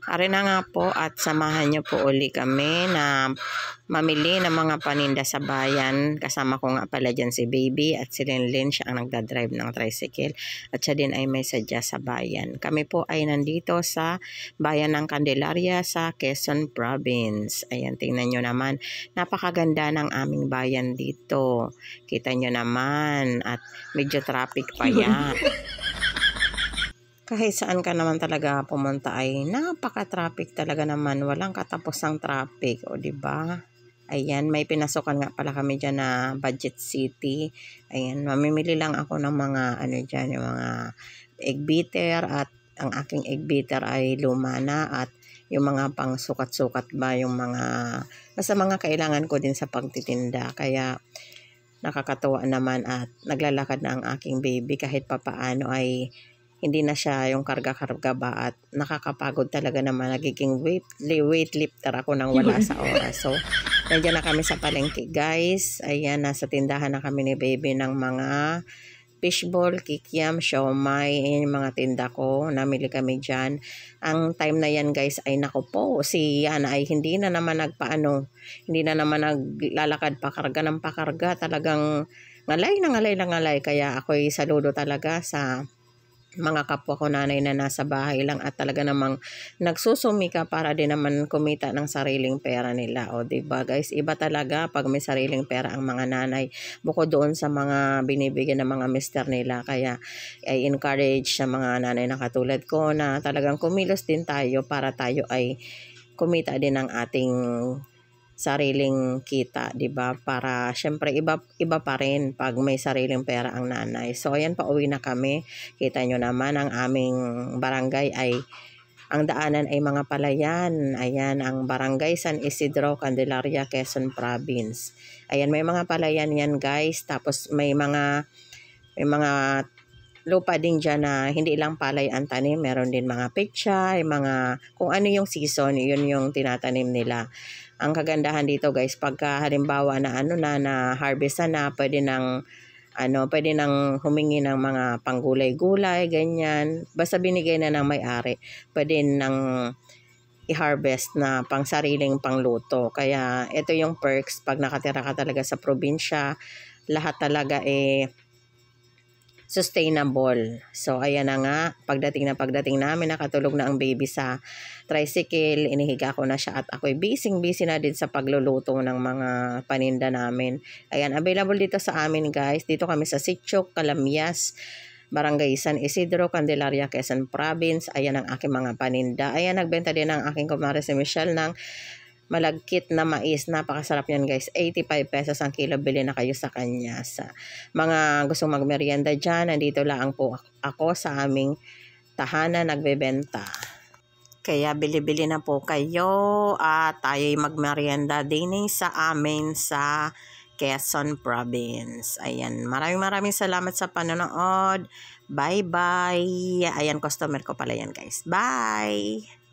Ari na nga po at samahan niyo po uli kami na mamili ng mga paninda sa bayan. Kasama ko nga pala dyan si Baby at si Linlin, siya ang nagdadrive ng tricycle. At siya din ay may sadya sa bayan. Kami po ay nandito sa bayan ng Candelaria sa Quezon Province. Ayan, tingnan nyo naman. Napakaganda ng aming bayan dito. Kita nyo naman at medyo traffic pa yan. Kahit saan ka naman talaga pumunta ay napaka-traffic talaga naman. Walang katapusang traffic, o di ba? Ayan, may pinasukan nga pala kami diyan na Budget City. Ayan, mamimili lang ako ng mga ano diyan, yung mga egg beater at ang aking egg beater ay luma na at yung mga pang sukat-sukat ba, yung mga basta mga kailangan ko din sa pagtitinda. Kaya nakakatuwa naman at naglalakad na ang aking baby kahit papaano ay hindi na siya yung karga-karga ba at nakakapagod talaga naman. Nagiging weightlifter ako nang wala sa oras. So, nandiyan na kami sa palengke guys. Ayan, nasa tindahan na kami ni Baby ng mga fishball, kikiam, siomay. Ayan yung mga tinda ko. Namili kami dyan. Ang time na yan guys ay nako po. Si Yana ay hindi na naman hindi na naman naglalakad pakarga ng pakarga. Talagang ngalay na ngalay. Kaya ako'y saludo talaga sa mga kapwa ko nanay na nasa bahay lang at talaga namang nagsusumika para din naman kumita ng sariling pera nila. O diba guys, iba talaga pag may sariling pera ang mga nanay bukod doon sa mga binibigyan ng mga mister nila. Kaya ay encourage sa mga nanay na katulad ko na talagang kumilos din tayo para tayo ay kumita din ng ating sariling kita, 'di ba? Para syempre iba pa rin pag may sariling pera ang nanay. So ayan, pauwi na kami. Kita nyo naman ang aming barangay ay ang daanan ay mga palayan. Ayan ang barangay San Isidro, Candelaria, Quezon Province. Ayan, may mga palayan yan guys. Tapos may mga lupa din dyan na hindi lang palay ang tanim, meron din mga pechay, mga kung ano yung season, yun yung tinatanim nila. Ang kagandahan dito guys, pagka halimbawa na na harvest na, pwede nang humingi ng mga panggulay-gulay, ganyan. Basta binigay na ng may-ari, pwede nang i-harvest na pang sariling pangluto. Kaya ito yung perks pag nakatira ka talaga sa probinsya, lahat talaga sustainable. So ayan na nga, pagdating namin, nakatulog na ang baby sa tricycle, inihiga ko na siya at ako'y busy na din sa pagluluto ng mga paninda namin. Ayan, available dito sa amin guys. Dito kami sa Sitio Calamias, Barangay San Isidro, Candelaria, Quezon Province. Ayan ang aking mga paninda. Ayan, nagbenta din ang aking kumare si Michelle ng malagkit na mais. Napakasarap yan guys. 85 pesos ang kilo. Bili na kayo sa kanya. Sa mga gustong magmerienda dyan, nandito lang po ako sa aming tahanan nagbebenta. Kaya bili-bili na po kayo at tayo'y magmerienda din sa amin sa Quezon Province. Ayan, maraming salamat sa panonood. Bye-bye. Ayan, customer ko pala yan guys. Bye!